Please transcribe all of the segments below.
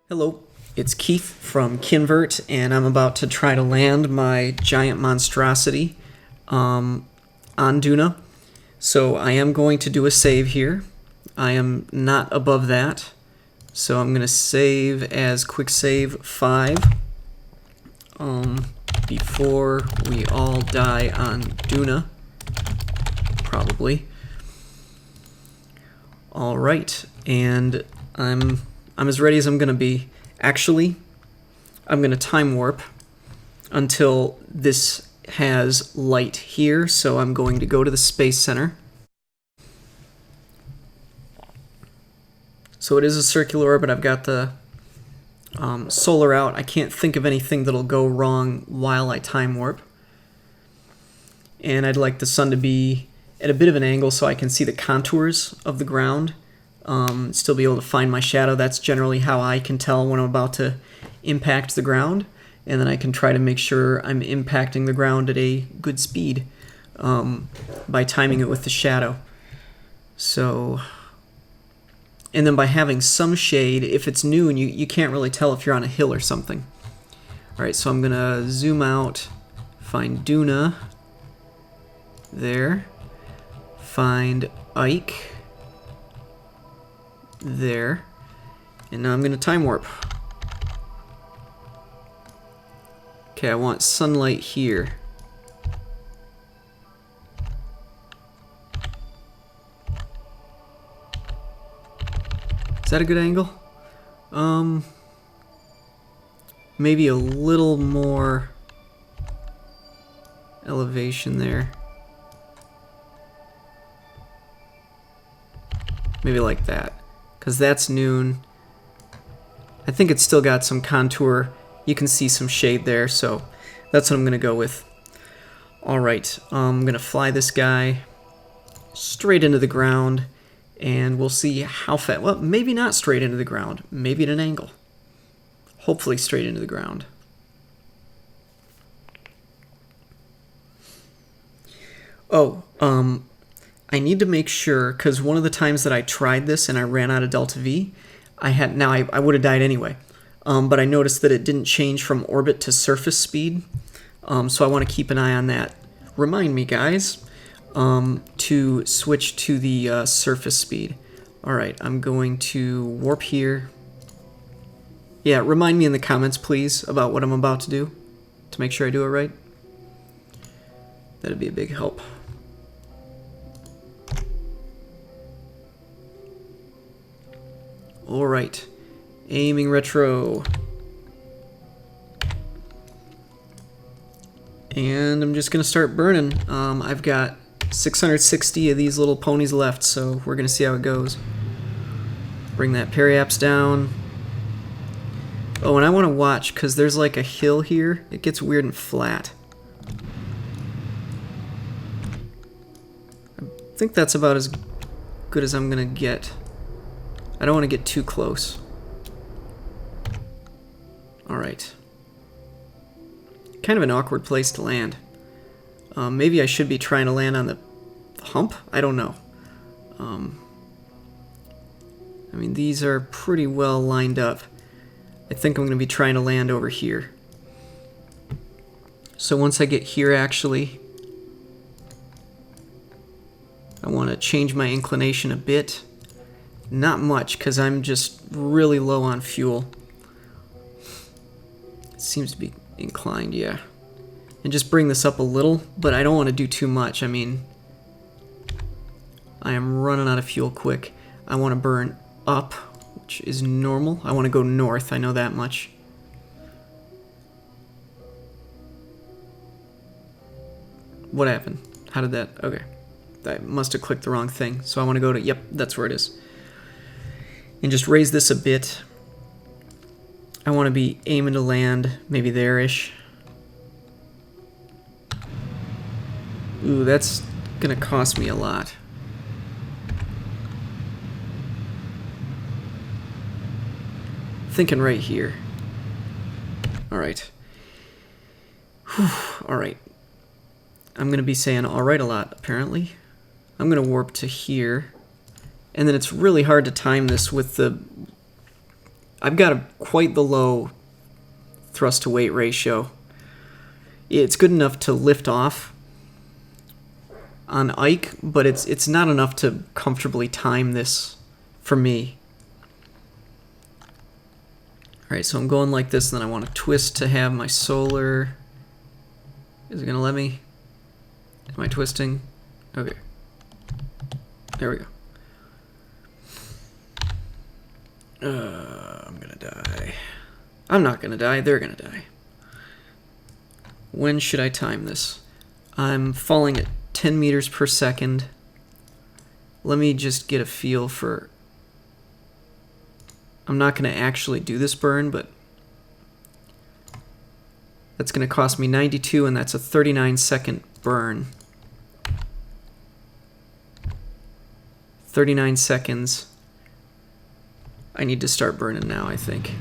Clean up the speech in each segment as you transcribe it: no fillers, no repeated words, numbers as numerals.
Hello, it's Keith from Kinvert, and I'm about to try to land my giant monstrosity on Duna. So I am going to do a save here. I am not above that, so I'm going to save as quick save 5 before we all die on Duna, probably. All right, and I'm as ready as I'm going to be. Actually, I'm going to time warp until this has light here, so I'm going to go to the Space Center. So it is a circular orbit. I've got the solar out. I can't think of anything that'll go wrong while I time warp. And I'd like the sun to be at a bit of an angle so I can see the contours of the ground. Still be able to find my shadow. That's generally how I can tell when I'm about to impact the ground, and then I can try to make sure I'm impacting the ground at a good speed by timing it with the shadow. So, and then by having some shade, if it's noon, you can't really tell if you're on a hill or something. Alright, so I'm gonna zoom out, find Duna, there, find Ike, there, and now I'm going to time warp. Okay, I want sunlight here. Is that a good angle? Maybe a little more elevation there. Maybe like that. Because that's noon. I think it's still got some contour. You can see some shade there, so that's what I'm going to go with. Alright, I'm going to fly this guy straight into the ground, and we'll see how fast. Well, maybe not straight into the ground. Maybe at an angle. Hopefully straight into the ground. Oh, I need to make sure, because one of the times that I tried this and I ran out of delta V, I would have died anyway. But I noticed that it didn't change from orbit to surface speed, so I want to keep an eye on that. Remind me, guys, to switch to the surface speed. Alright, I'm going to warp here. Yeah, remind me in the comments, please, about what I'm about to do, to make sure I do it right. That'd be a big help. Alright, aiming retro. And I'm just going to start burning. I've got 660 of these little ponies left, so we're going to see how it goes. Bring that periaps down. Oh, and I want to watch, because there's like a hill here. It gets weird and flat. I think that's about as good as I'm going to get. I don't want to get too close. Alright. Kind of an awkward place to land. Maybe I should be trying to land on the hump? I don't know. I mean, these are pretty well lined up. I think I'm going to be trying to land over here. So once I get here, actually, I want to change my inclination a bit. Not much, because I'm just really low on fuel. It seems to be inclined, yeah. And just bring this up a little, but I don't want to do too much. I mean, I am running out of fuel quick. I want to burn up, which is normal. I want to go north, I know that much. What happened? How did that... Okay. I must have clicked the wrong thing. So I want to go to... Yep, that's where it is. And just raise this a bit. I want to be aiming to land maybe there-ish. Ooh, that's going to cost me a lot. Thinking right here. Alright. Alright. I'm going to be saying alright a lot, apparently. I'm going to warp to here. And then it's really hard to time this with the I've got quite the low thrust to weight ratio. It's good enough to lift off on Ike, but it's not enough to comfortably time this for me. Alright, so I'm going like this, and then I want to twist to have my solar. Is it going to let me? Am I twisting? Okay. There we go. I'm gonna die. I'm not gonna die, they're gonna die. When should I time this? I'm falling at 10 meters per second. Let me just get a feel for... I'm not gonna actually do this burn, but that's gonna cost me 92, and that's a 39-second burn. 39 seconds. I need to start burning now, I think.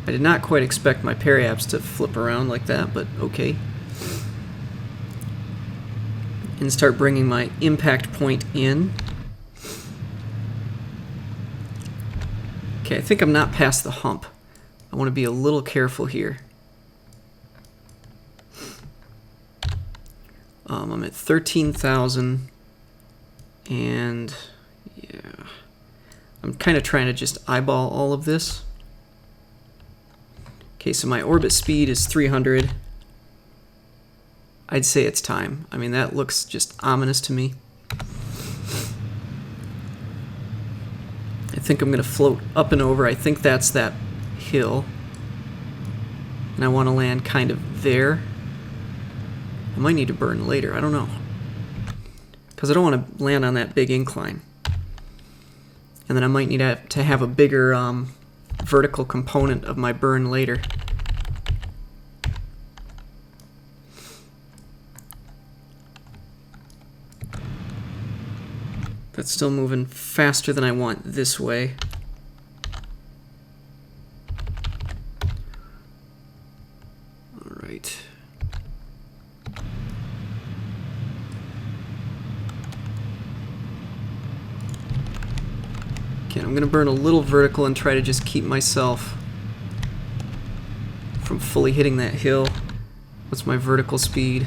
I did not quite expect my periaps to flip around like that, but okay. And start bringing my impact point in. Okay, I think I'm not past the hump. I want to be a little careful here. I'm at 13,000, and yeah, I'm kind of trying to just eyeball all of this. Okay, so my orbit speed is 300. I'd say it's time. I mean, that looks just ominous to me. I think I'm going to float up and over. I think that's that hill. And I want to land kind of there. I might need to burn later. I don't know. Because I don't want to land on that big incline. And then I might need to have a bigger vertical component of my burn later. That's still moving faster than I want this way. Alright. Okay, I'm going to burn a little vertical and try to just keep myself from fully hitting that hill. What's my vertical speed?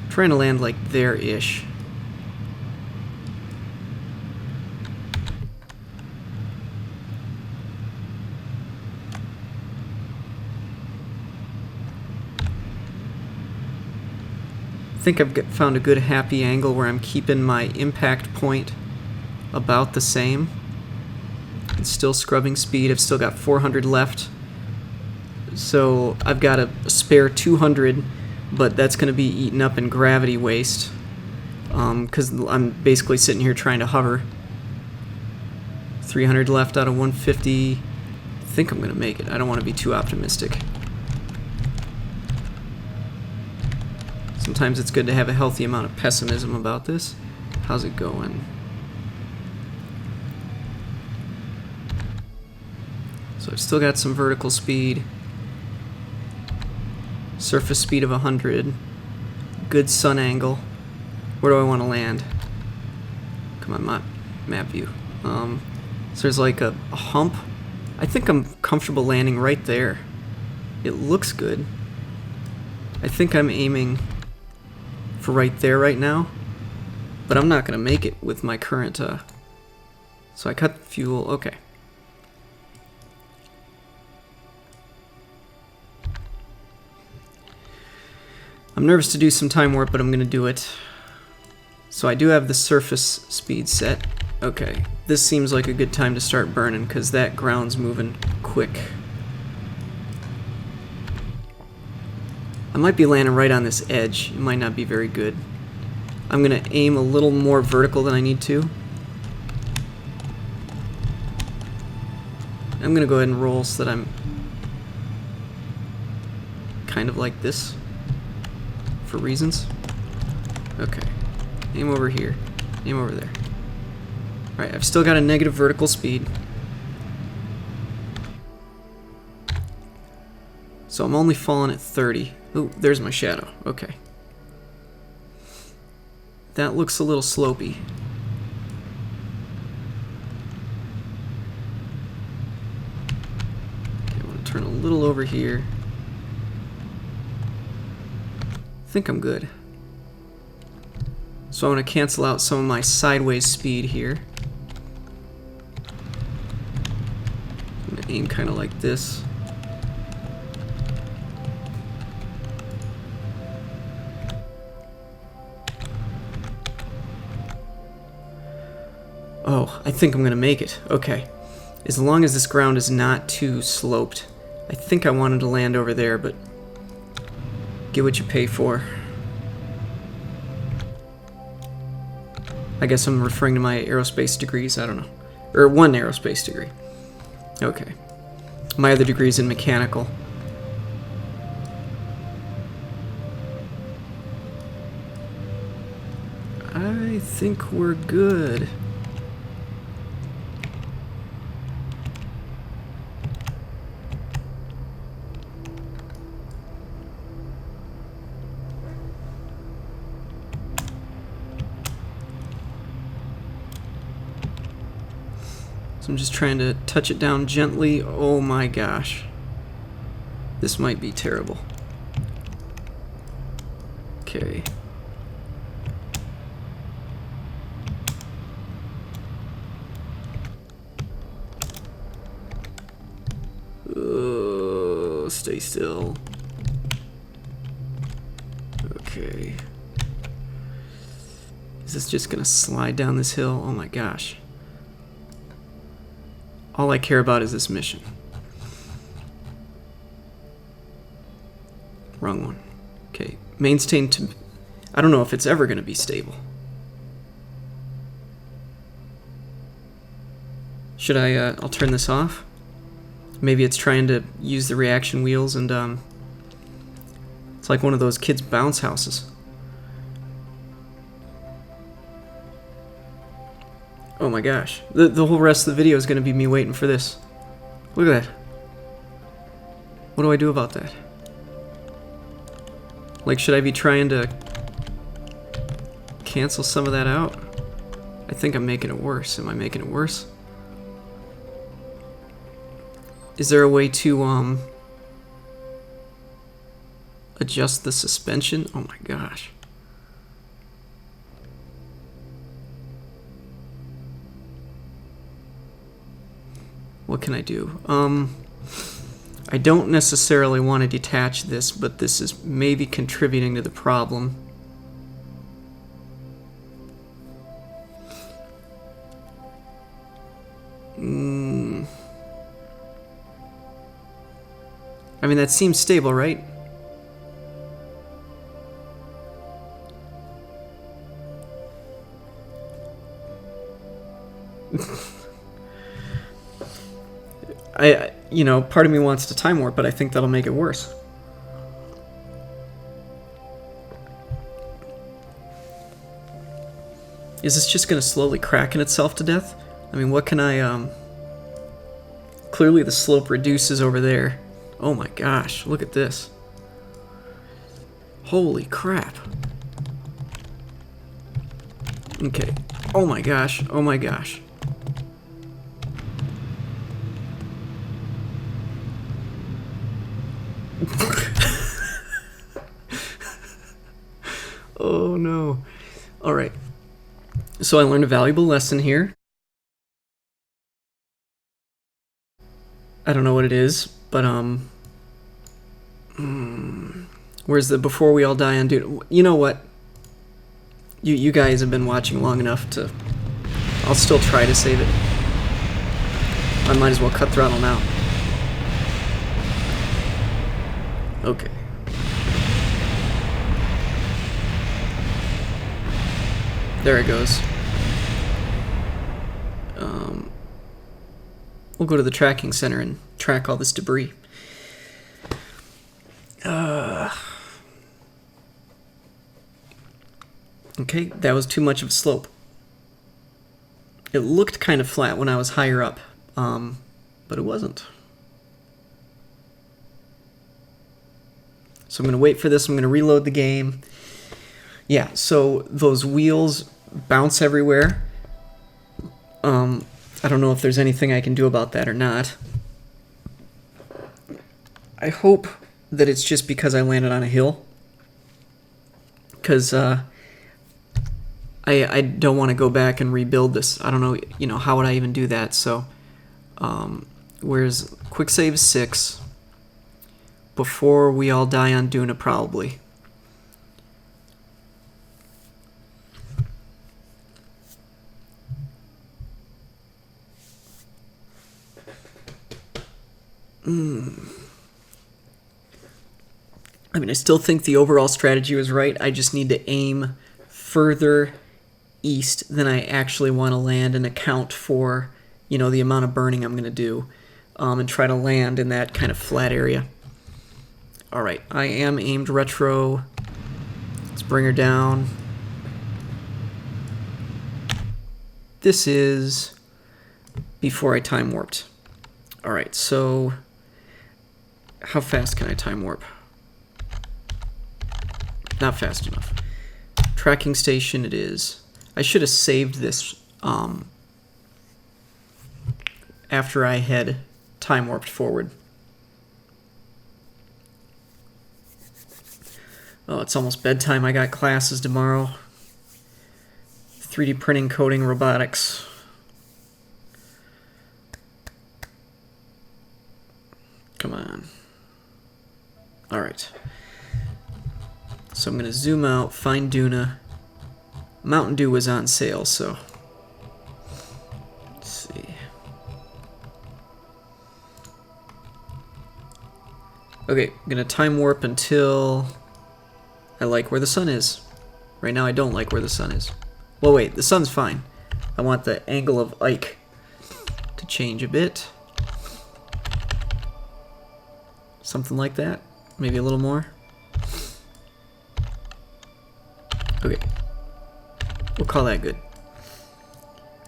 Trying to land like there-ish. I think I've found a good happy angle where I'm keeping my impact point about the same. It's still scrubbing speed. I've still got 400 left. So I've got a spare 200, but that's going to be eaten up in gravity waste. Because I'm basically sitting here trying to hover. 300 left out of 150. I think I'm going to make it. I don't want to be too optimistic. Sometimes it's good to have a healthy amount of pessimism about this. How's it going? So I've still got some vertical speed. Surface speed of 100. Good sun angle. Where do I want to land? Come on, map view. So there's like a hump. I think I'm comfortable landing right there. It looks good. I think I'm aiming for right there right now, but I'm not going to make it with my current, so I cut fuel, okay. I'm nervous to do some time warp, but I'm going to do it. So I do have the surface speed set. Okay, this seems like a good time to start burning, because that ground's moving quick. I might be landing right on this edge. It might not be very good. I'm going to aim a little more vertical than I need to. I'm going to go ahead and roll so that I'm kind of like this for reasons. Okay. Aim over here. Aim over there. Alright, I've still got a negative vertical speed. So I'm only falling at 30. Ooh, there's my shadow. Okay. That looks a little slopey. Okay, I want to turn a little over here. I think I'm good. So I want to cancel out some of my sideways speed here. I'm going to aim kind of like this. Oh, I think I'm going to make it. Okay. As long as this ground is not too sloped. I think I wanted to land over there, but get what you pay for. I guess I'm referring to my aerospace degrees. I don't know. Or one aerospace degree. Okay. My other degree is in mechanical. I think we're good. So I'm just trying to touch it down gently. Oh my gosh. This might be terrible. Okay. Stay still. Okay. Is this just gonna slide down this hill? Oh my gosh. All I care about is this mission. Wrong one. Okay. Maintain to... I don't know if it's ever gonna be stable. Should I, I'll turn this off? Maybe it's trying to use the reaction wheels and, it's like one of those kids' bounce houses. Oh my gosh. The whole rest of the video is going to be me waiting for this. Look at that. What do I do about that? Like, should I be trying to cancel some of that out? I think I'm making it worse. Am I making it worse? Is there a way to, adjust the suspension? Oh my gosh. What can I do? I don't necessarily want to detach this, but this is maybe contributing to the problem. I mean, that seems stable, right? You know, part of me wants to time warp, but I think that'll make it worse. Is this just going to slowly cracken itself to death? I mean, what can I, Clearly the slope reduces over there. Oh my gosh, look at this. Holy crap. Okay. Oh my gosh, oh my gosh. Oh no. Alright. So I learned a valuable lesson here. I don't know what it is, but where's the before we all die on duty? You know what? You guys have been watching long enough to... I'll still try to save it. I might as well cut throttle now. Okay. There it goes. We'll go to the tracking center and track all this debris. Okay, that was too much of a slope. It looked kind of flat when I was higher up, but it wasn't. So I'm going to wait for this. I'm going to reload the game. Yeah, so those wheels bounce everywhere. I don't know if there's anything I can do about that or not. I hope that it's just because I landed on a hill. Because I don't want to go back and rebuild this. I don't know, how would I even do that? So, where's quick save 6? Before we all die on Duna, probably. I mean, I still think the overall strategy was right. I just need to aim further east than I actually want to land and account for, the amount of burning I'm going to do, and try to land in that kind of flat area. All right, I am aimed retro. Let's bring her down. This is before I time warped. All right, so how fast can I time warp? Not fast enough. Tracking station it is. I should have saved this after I had time warped forward. Oh, it's almost bedtime. I got classes tomorrow. 3D printing, coding, robotics. Come on. All right. So I'm going to zoom out, find Duna. Mountain Dew was on sale, so let's see. Okay, I'm going to time warp until I like where the sun is. Right now I don't like where the sun is. Well, wait, the sun's fine. I want the angle of Ike to change a bit. Something like that. Maybe a little more. Okay. We'll call that good.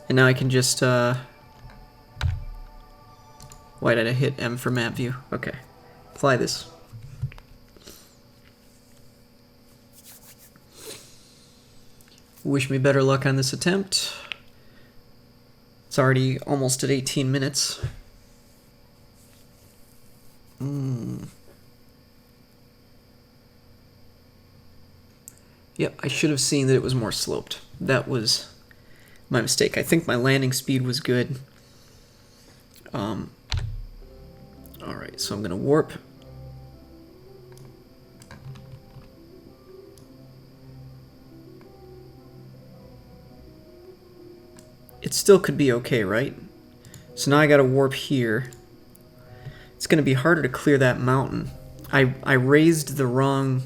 And now I can just, why did I hit M for map view? Okay. Fly this. Wish me better luck on this attempt. It's already almost at 18 minutes. Yep, I should have seen that it was more sloped. That was my mistake. I think my landing speed was good. Alright, so I'm going to warp. It still could be okay, right? So now I got to warp here. It's going to be harder to clear that mountain. I raised the wrong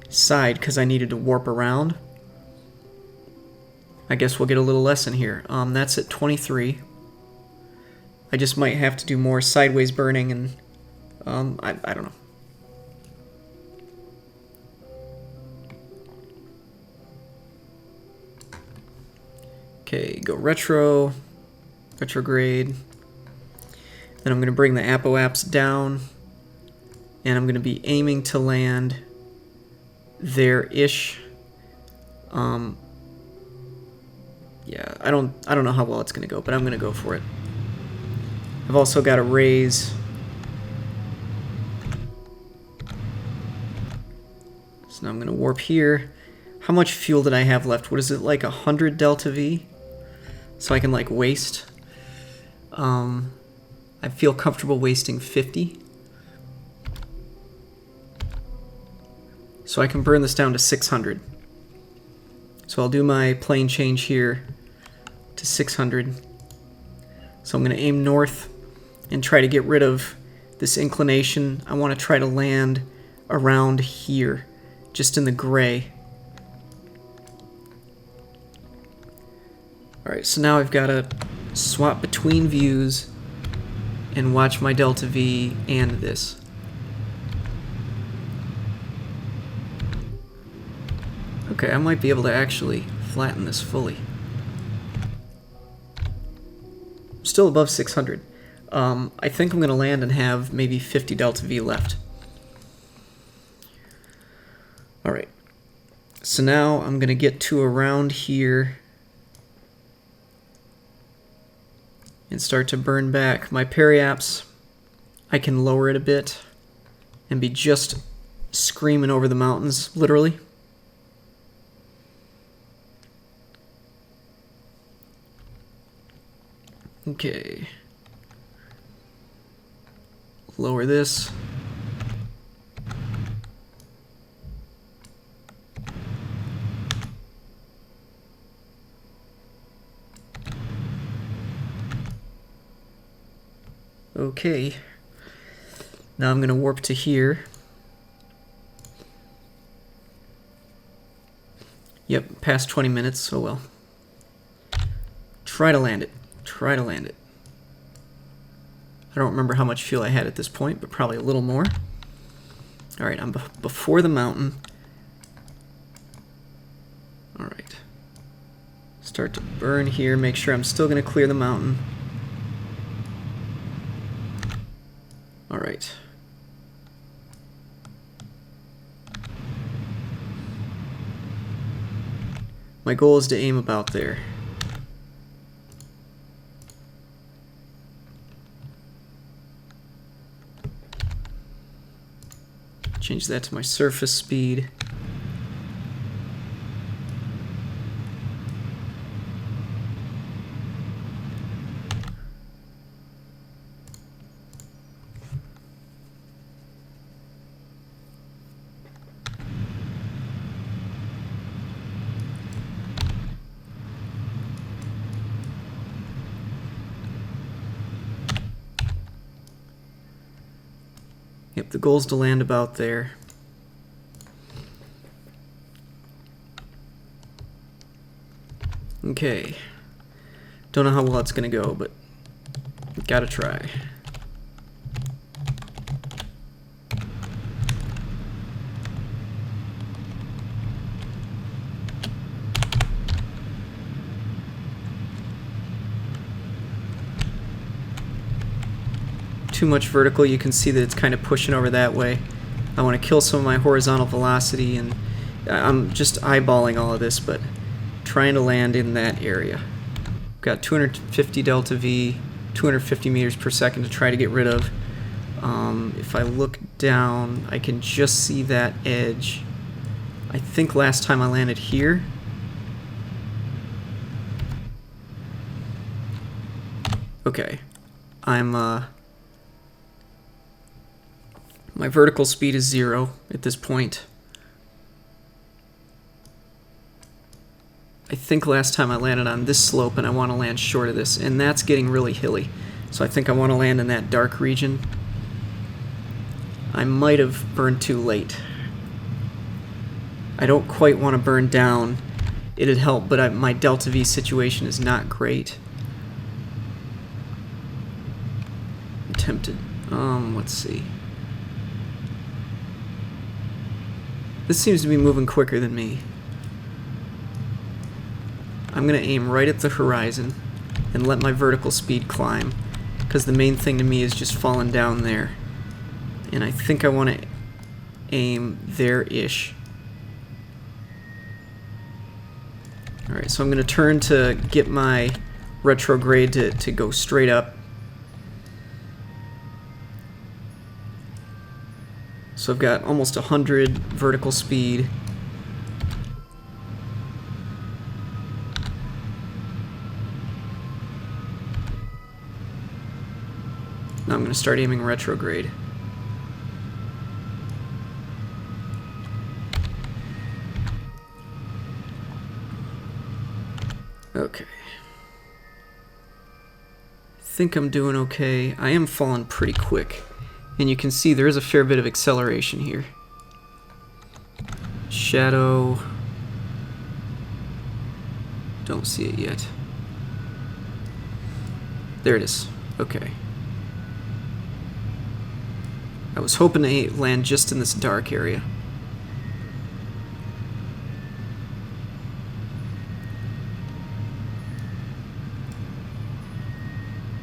side because I needed to warp around. I guess we'll get a little lesson here. That's at 23. I just might have to do more sideways burning and I don't know. Okay, go retro, retrograde. Then I'm going to bring the apoapse down, and I'm going to be aiming to land there-ish. Yeah, I don't know how well it's going to go, but I'm going to go for it. I've also got to raise. So now I'm going to warp here. How much fuel did I have left? What is it, like 100 delta V? So I can like waste. I feel comfortable wasting 50. So I can burn this down to 600. So I'll do my plane change here to 600. So I'm going to aim north and try to get rid of this inclination. I want to try to land around here, just in the gray. Alright, so now I've got to swap between views and watch my delta V and this. Okay, I might be able to actually flatten this fully. I'm still above 600. I think I'm going to land and have maybe 50 delta V left. Alright, so now I'm going to get to around here and start to burn back. My periaps, I can lower it a bit and be just screaming over the mountains, literally. Okay. Lower this. Okay. Now I'm going to warp to here. Yep, past 20 minutes, oh well. Try to land it. Try to land it. I don't remember how much fuel I had at this point, but probably a little more. Alright, I'm before the mountain. Alright. Start to burn here, make sure I'm still going to clear the mountain. Alright. My goal is to aim about there. Change that to my surface speed. Yep, the goal's to land about there. Okay. Don't know how well it's gonna go, but gotta try. Too much vertical, you can see that it's kind of pushing over that way. I want to kill some of my horizontal velocity, and I'm just eyeballing all of this, but trying to land in that area. Got 250 delta V, 250 meters per second to try to get rid of. If I look down, I can just see that edge. I think last time I landed here. Okay. My vertical speed is 0 at this point. I think last time I landed on this slope, and I want to land short of this, and that's getting really hilly. So I think I want to land in that dark region. I might have burned too late. I don't quite want to burn down. It'd help, but my delta V situation is not great. I'm tempted. Let's see. This seems to be moving quicker than me. I'm going to aim right at the horizon and let my vertical speed climb, because the main thing to me is just falling down there. And I think I want to aim there-ish. Alright, so I'm going to turn to get my retrograde to go straight up. So I've got almost 100 vertical speed. Now I'm going to start aiming retrograde. Okay. I think I'm doing okay. I am falling pretty quick. And you can see there is a fair bit of acceleration here. Shadow. Don't see it yet. There it is. Okay. I was hoping to land just in this dark area.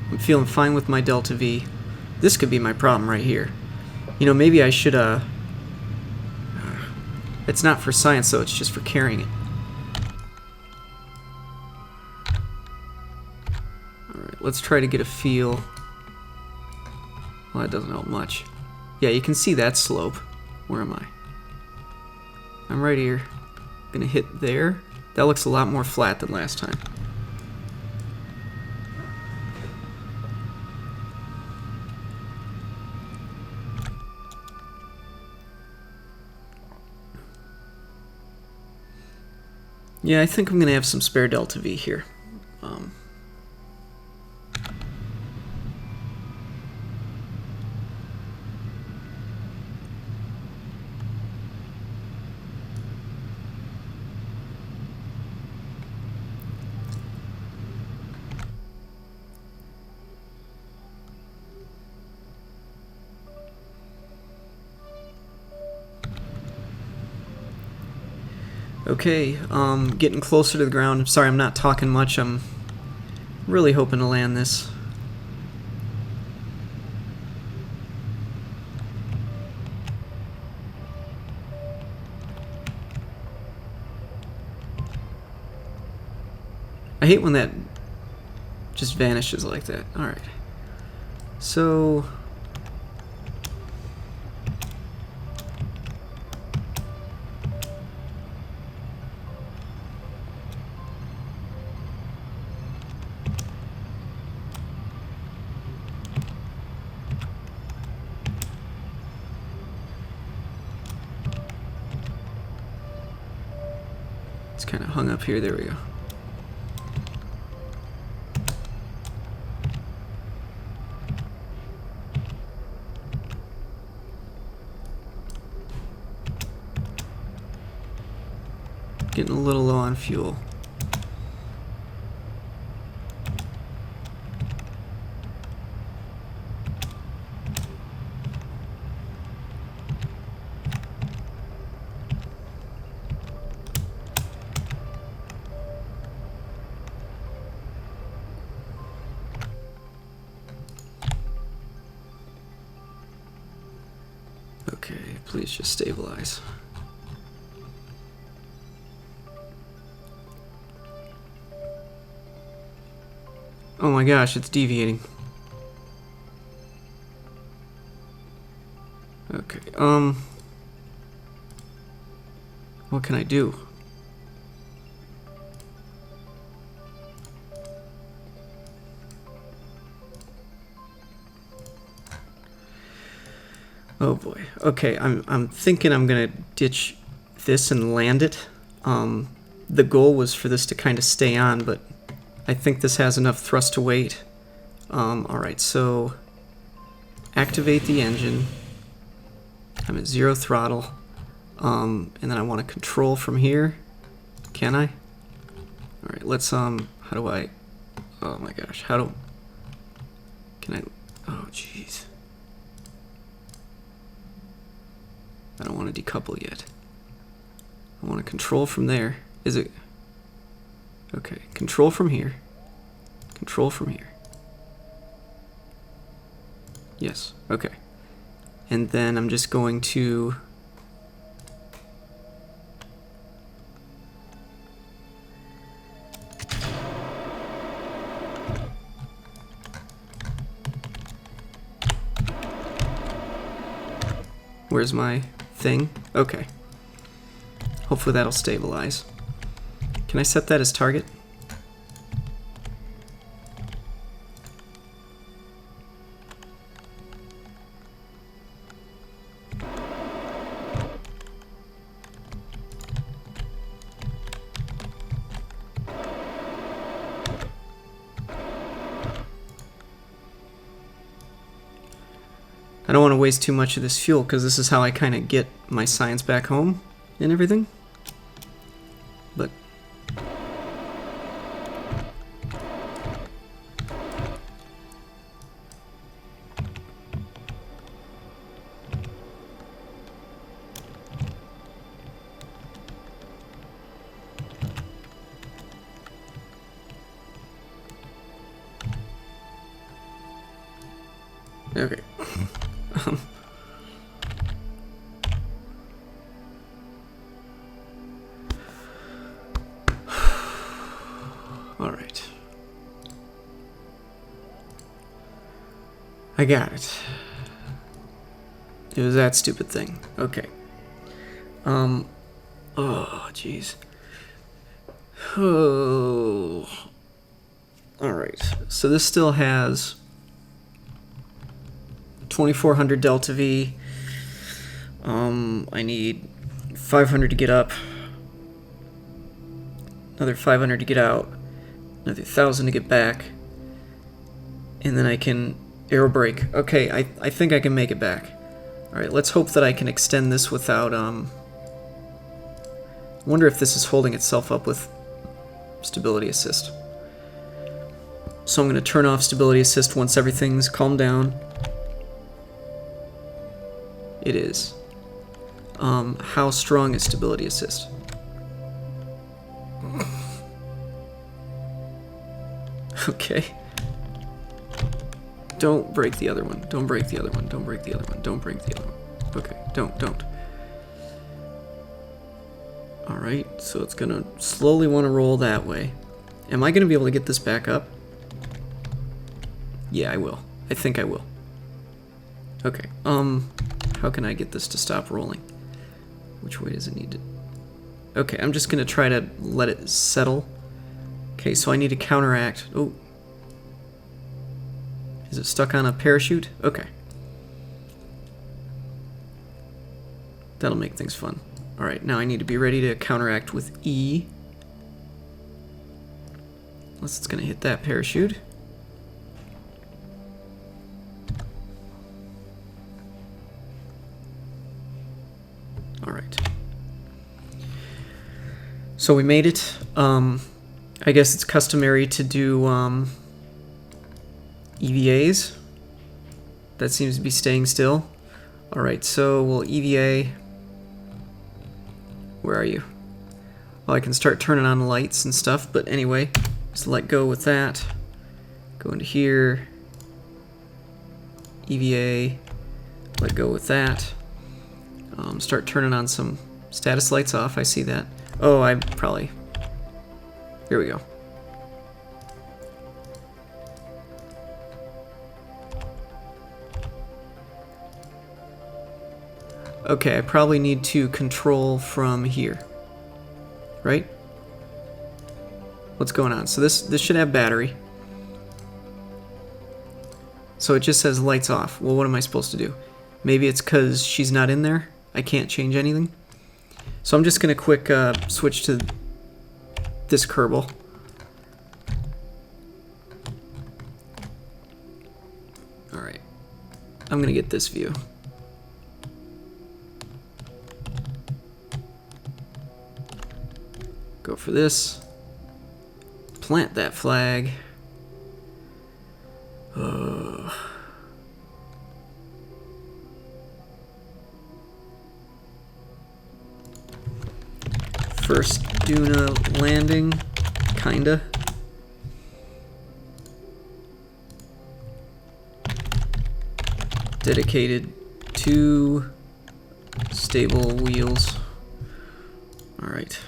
I'm feeling fine with my delta V. This could be my problem right here. You know, maybe I should It's not for science, though. It's just for carrying it. Alright, let's try to get a feel. Well, that doesn't help much. Yeah, you can see that slope. Where am I? I'm right here. Gonna hit there. That looks a lot more flat than last time. Yeah, I think I'm gonna have some spare delta V here. Okay, getting closer to the ground. I'm sorry I'm not talking much. I'm really hoping to land this. I hate when that just vanishes like that. Alright. So... it's kind of hung up here. There we go. Getting a little low on fuel. Okay, please just stabilize. Oh my gosh, it's deviating. Okay, what can I do? Oh boy. Okay, I'm thinking I'm gonna ditch this and land it. The goal was for this to kind of stay on, but I think this has enough thrust to weight. Alright, so activate the engine. I'm at 0 throttle. And then I want to control from here. Can I? Alright, let's, how do I... Oh my gosh, how do... Can I... Oh, jeez. I don't want to decouple yet. I want to control from there. Is it... Okay, control from here. Control from here. Yes, okay. And then I'm just going to... Where's my thing? Okay. Hopefully that'll stabilize. Can I set that as target? I don't want to waste too much of this fuel because this is how I kind of get my science back home and everything. But okay. I got it. It was that stupid thing. Okay. Oh, jeez. Oh. Alright. So this still has 2400 delta V. I need 500 to get up. Another 500 to get out. Another 1000 to get back. And then I can aero brake. Okay, I think I can make it back. Alright, let's hope that I can extend this without, I wonder if this is holding itself up with stability assist. So I'm going to turn off stability assist once everything's calmed down. It is. How strong is stability assist? Okay. Don't break the other one. Don't break the other one. Don't break the other one. Don't break the other one. Okay, don't. Alright, so it's gonna slowly want to roll that way. Am I gonna be able to get this back up? Yeah, I will. I think I will. Okay, how can I get this to stop rolling? Which way does it need to... Okay, I'm just gonna try to let it settle. Okay, so I need to counteract... Oh. Is it stuck on a parachute? Okay. That'll make things fun. Alright, now I need to be ready to counteract with E. Unless it's gonna hit that parachute. Alright. So we made it. I guess it's customary to do EVAs. That seems to be staying still. Alright, so we'll EVA. Where are you? Well, I can start turning on the lights and stuff, but anyway, just let go with that. Go into here. EVA. Let go with that. Start turning on some status lights off. I see that. Oh, I probably... Here we go. Okay, I probably need to control from here. Right? What's going on? So this should have battery. So it just says lights off. Well, what am I supposed to do? Maybe it's because she's not in there? I can't change anything? So I'm just going to quick switch to this Kerbal. Alright. I'm going to get this view. Go for this. Plant that flag. First Duna landing, kinda. Dedicated to stable wheels. Alright.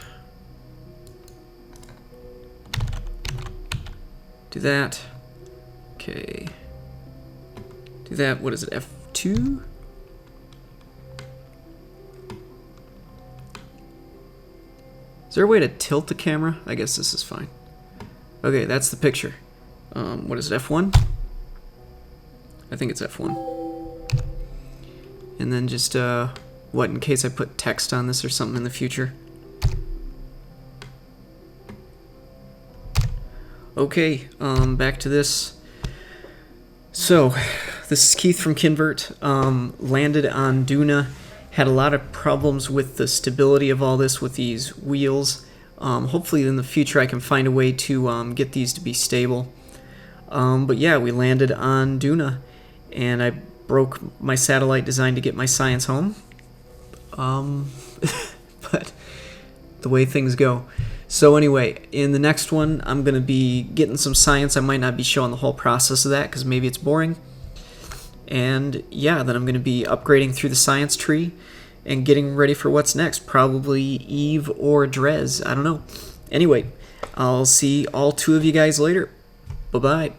Do that. Okay. Do that. What is it? F2? Is there a way to tilt the camera? I guess this is fine. Okay, that's the picture. What is it? F1? I think it's F1. And then just, what, in case I put text on this or something in the future? Okay, back to this. So, this is Keith from Kinvert. Landed on Duna. Had a lot of problems with the stability of all this with these wheels. Hopefully in the future I can find a way to get these to be stable. But yeah, we landed on Duna. And I broke my satellite designed to get my science home. But the way things go. So anyway, in the next one, I'm going to be getting some science. I might not be showing the whole process of that because maybe it's boring. And yeah, then I'm going to be upgrading through the science tree and getting ready for what's next. Probably Eve or Drez. I don't know. Anyway, I'll see all two of you guys later. Bye-bye.